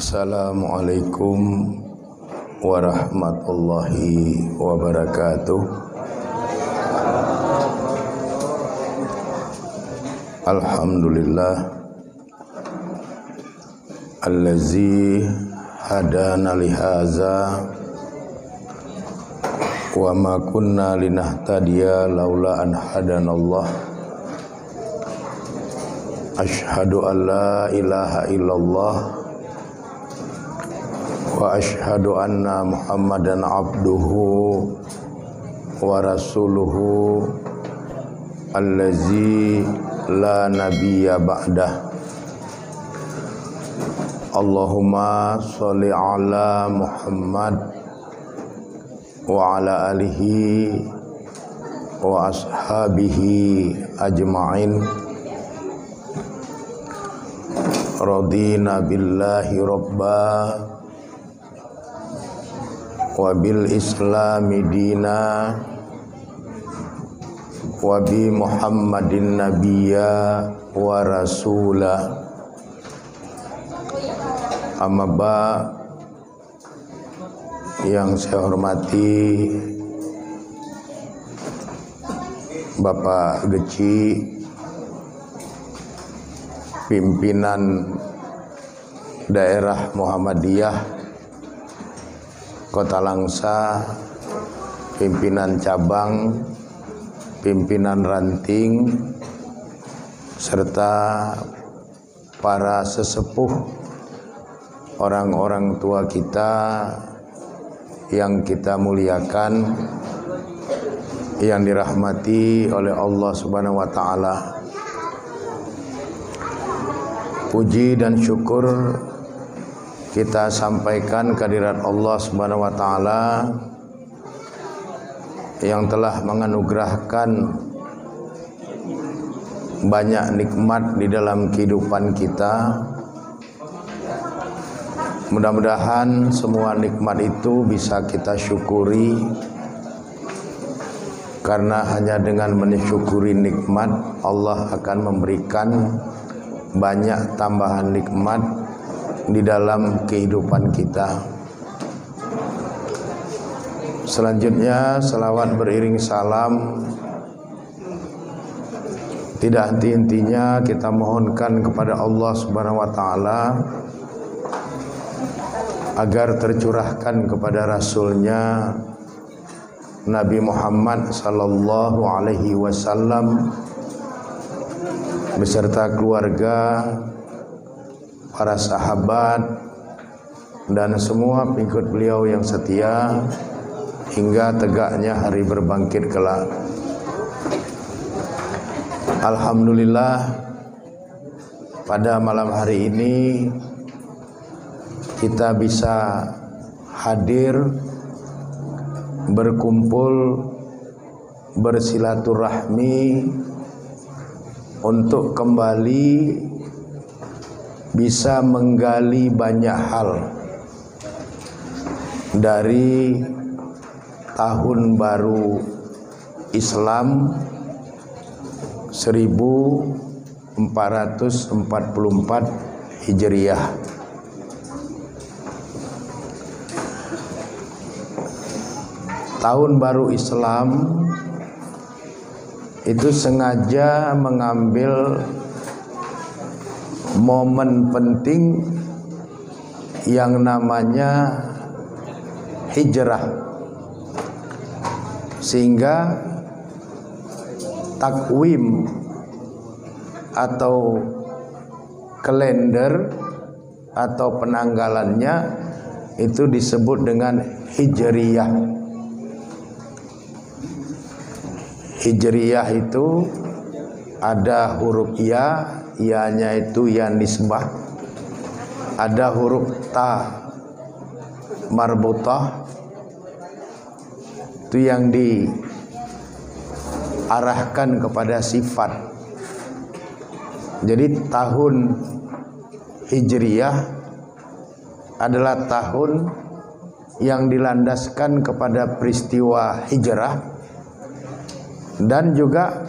Assalamualaikum warahmatullahi wabarakatuh. Alhamdulillah allazi hadana lihaza wa ma kunna linahtadiya laula an hadanallah. Asyhadu an la ilaha illallah wa asyhadu anna Muhammadan abduhu wa rasuluhu allazi la nabiyya ba'dah. Allahumma sholli ala Muhammad wa ala alihi wa ashabihi ajma'in. Radina billahi rabba wa bil islami dina wa bi Muhammadin nabiyya wa rasula. Amma ba, yang saya hormati Bapak Geci, pimpinan daerah Muhammadiyah Kota Langsa, pimpinan cabang, pimpinan ranting, serta para sesepuh, orang-orang tua kita yang kita muliakan, yang dirahmati oleh Allah Subhanahu wa taala. Puji dan syukur kita sampaikan kehadirat Allah Subhanahu wa taala yang telah menganugerahkan banyak nikmat di dalam kehidupan kita. Mudah-mudahan semua nikmat itu bisa kita syukuri, karena hanya dengan mensyukuri nikmat Allah akan memberikan banyak tambahan nikmat di dalam kehidupan kita. Selanjutnya selawat beriring salam tidak henti-hentinya kita mohonkan kepada Allah Subhanahu wa taala agar tercurahkan kepada Rasulnya Nabi Muhammad sallallahu alaihi wasallam beserta keluarga, para sahabat, dan semua pengikut beliau yang setia hingga tegaknya hari berbangkit kelak. Alhamdulillah, pada malam hari ini kita bisa hadir, berkumpul, bersilaturahmi untuk kembali bisa menggali banyak hal dari tahun baru Islam 1444 Hijriah. Tahun baru Islam itu sengaja mengambil momen penting yang namanya hijrah, sehingga takwim atau kalender atau penanggalannya itu disebut dengan hijriyah. Hijriyah itu ada huruf ya, ya-nya itu ya nisbah. Ada huruf ta marbutah, itu yang diarahkan kepada sifat. Jadi tahun Hijriyah adalah tahun yang dilandaskan kepada peristiwa hijrah, dan juga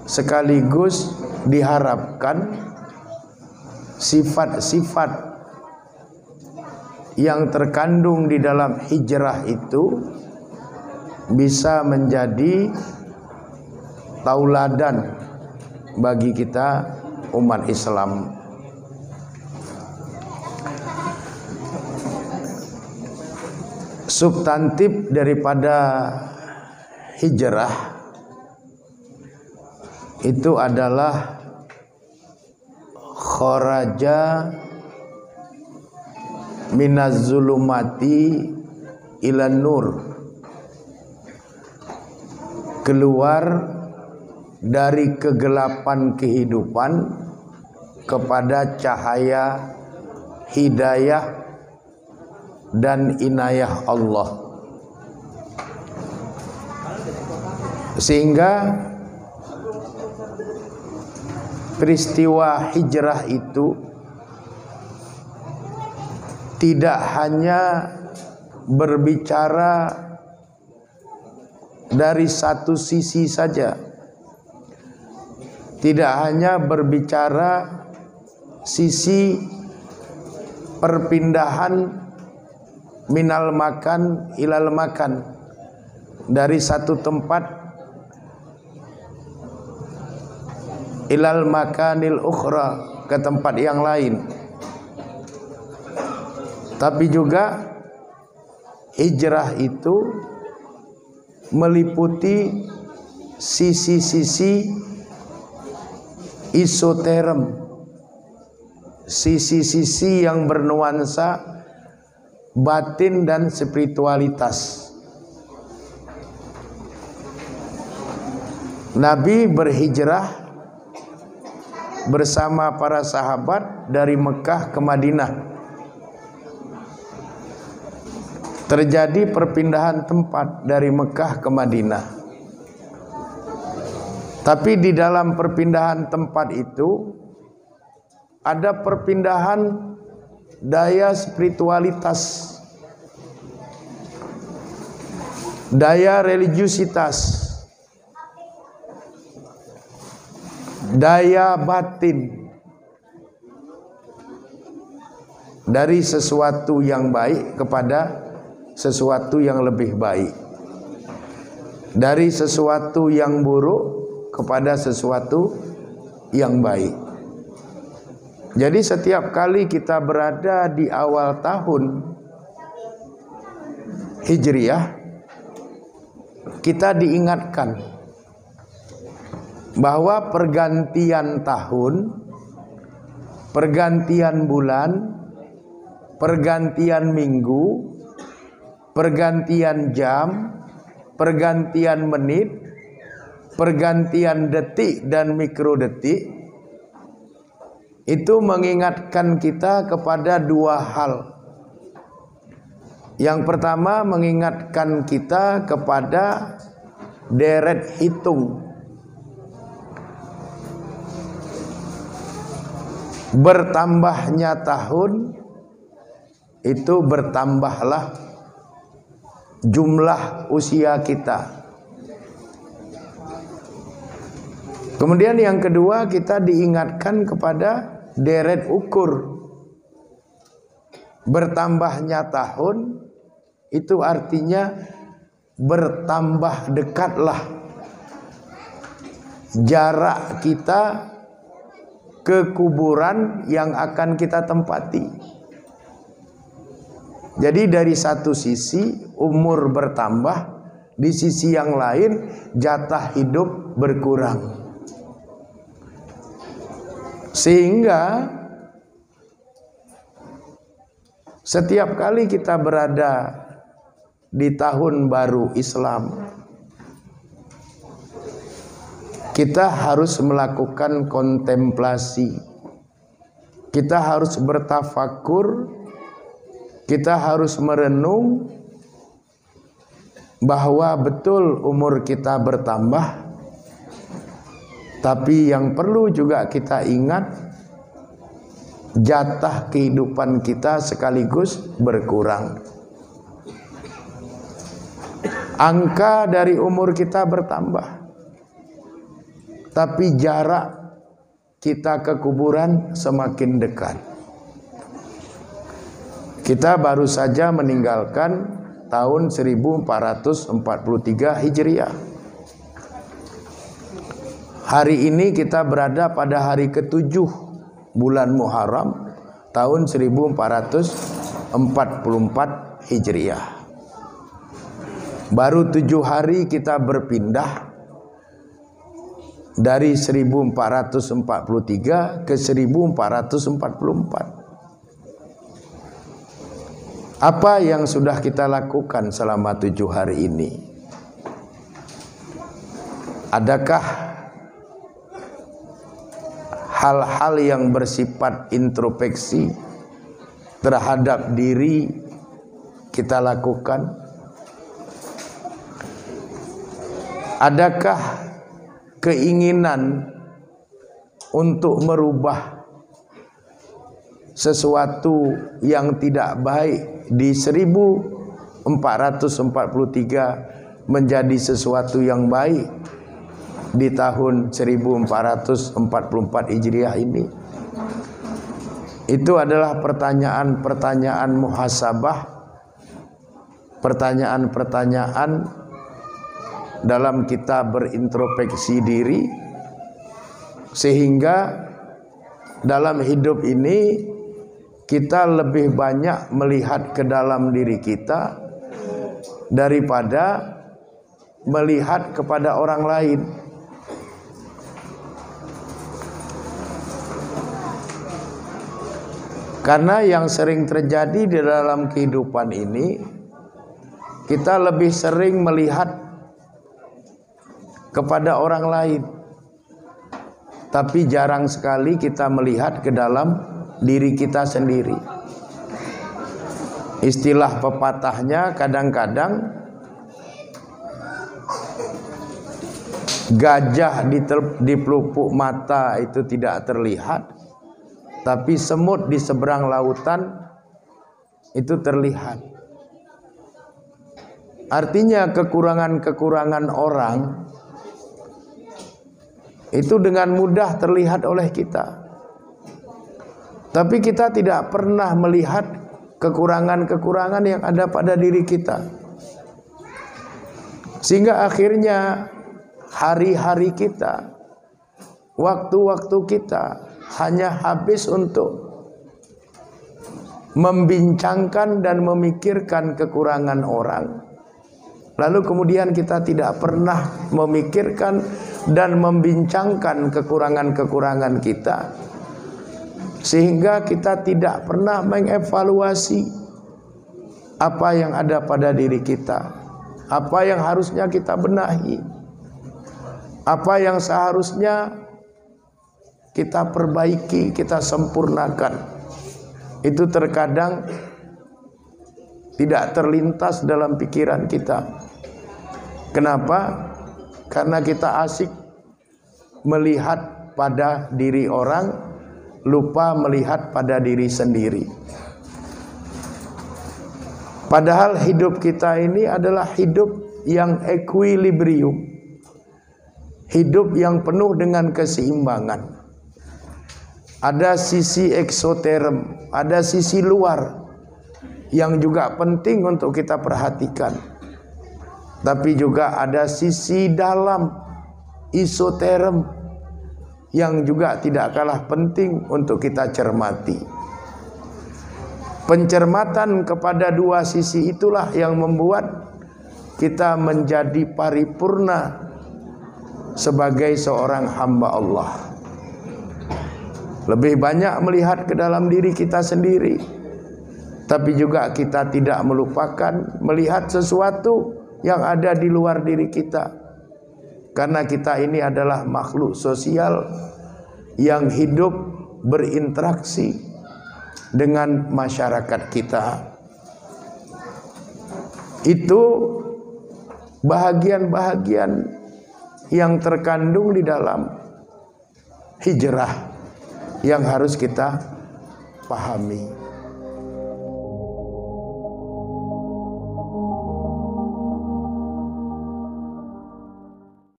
sekaligus diharapkan sifat-sifat yang terkandung di dalam hijrah itu bisa menjadi tauladan bagi kita umat Islam. Substantif daripada hijrah itu adalah kharaja minaz zulumati ilan nur, keluar dari kegelapan kehidupan kepada cahaya hidayah dan inayah Allah. Sehingga peristiwa hijrah itu tidak hanya berbicara dari satu sisi saja, tidak hanya berbicara sisi perpindahan minal makan ilal makan, dari satu tempat ilal makanil ukhra, ke tempat yang lain, tapi juga hijrah itu meliputi sisi-sisi isoterm, sisi-sisi yang bernuansa batin dan spiritualitas. Nabi berhijrah bersama para sahabat dari Mekah ke Madinah. Terjadi perpindahan tempat dari Mekah ke Madinah. Tapi di dalam perpindahan tempat itu ada perpindahan daya spiritualitas, daya religiusitas, daya batin, dari sesuatu yang baik kepada sesuatu yang lebih baik, dari sesuatu yang buruk kepada sesuatu yang baik. Jadi setiap kali kita berada di awal tahun Hijriah, kita diingatkan bahwa pergantian tahun, pergantian bulan, pergantian minggu, pergantian jam, pergantian menit, pergantian detik dan mikrodetik, itu mengingatkan kita kepada dua hal. Yang pertama, mengingatkan kita kepada deret hitung. Bertambahnya tahun, itu bertambahlah jumlah usia kita. Kemudian yang kedua, kita diingatkan kepada deret ukur. Bertambahnya tahun itu artinya bertambah dekatlah jarak kita ke kuburan yang akan kita tempati. Jadi dari satu sisi umur bertambah, di sisi yang lain jatah hidup berkurang. Sehingga setiap kali kita berada di tahun baru Islam, kita harus melakukan kontemplasi, kita harus bertafakur, kita harus merenung bahwa betul umur kita bertambah. Tapi yang perlu juga kita ingat, jatah kehidupan kita sekaligus berkurang. Angka dari umur kita bertambah, tapi jarak kita ke kuburan semakin dekat. Kita baru saja meninggalkan tahun 1443 Hijriah. Hari ini kita berada pada hari ke-7 bulan Muharram tahun 1444 Hijriah. Baru 7 hari kita berpindah dari 1443 ke 1444. Apa yang sudah kita lakukan selama 7 hari ini? Adakah hal-hal yang bersifat introspeksi terhadap diri kita lakukan? Adakah keinginan untuk merubah sesuatu yang tidak baik di 1443 menjadi sesuatu yang baik di tahun 1444 Hijriah ini? Itu adalah pertanyaan-pertanyaan muhasabah, pertanyaan-pertanyaan dalam kita berintrospeksi diri, sehingga dalam hidup ini kita lebih banyak melihat ke dalam diri kita daripada melihat kepada orang lain. Karena yang sering terjadi di dalam kehidupan ini, kita lebih sering melihat kepada orang lain, tapi jarang sekali kita melihat ke dalam diri kita sendiri. Istilah pepatahnya kadang-kadang gajah di pelupuk mata itu tidak terlihat, tapi semut di seberang lautan itu terlihat. Artinya kekurangan-kekurangan orang itu dengan mudah terlihat oleh kita, tapi kita tidak pernah melihat kekurangan-kekurangan yang ada pada diri kita. Sehingga akhirnya hari-hari kita, waktu-waktu kita hanya habis untuk membincangkan dan memikirkan kekurangan orang. Lalu kemudian kita tidak pernah memikirkan dan membincangkan kekurangan-kekurangan kita, sehingga kita tidak pernah mengevaluasi apa yang ada pada diri kita, apa yang harusnya kita benahi, apa yang seharusnya kita perbaiki, kita sempurnakan. Itu terkadang tidak terlintas dalam pikiran kita. Kenapa? Karena kita asik melihat pada diri orang, lupa melihat pada diri sendiri. Padahal hidup kita ini adalah hidup yang equilibrium, hidup yang penuh dengan keseimbangan. Ada sisi eksoterm, ada sisi luar yang juga penting untuk kita perhatikan. Tapi juga ada sisi dalam, isoterm, yang juga tidak kalah penting untuk kita cermati. Pencermatan kepada dua sisi itulah yang membuat kita menjadi paripurna sebagai seorang hamba Allah. Lebih banyak melihat ke dalam diri kita sendiri, tapi juga kita tidak melupakan melihat sesuatu yang ada di luar diri kita. Karena kita ini adalah makhluk sosial yang hidup berinteraksi dengan masyarakat kita. Itu bahagian-bahagian yang terkandung di dalam hijrah yang harus kita pahami.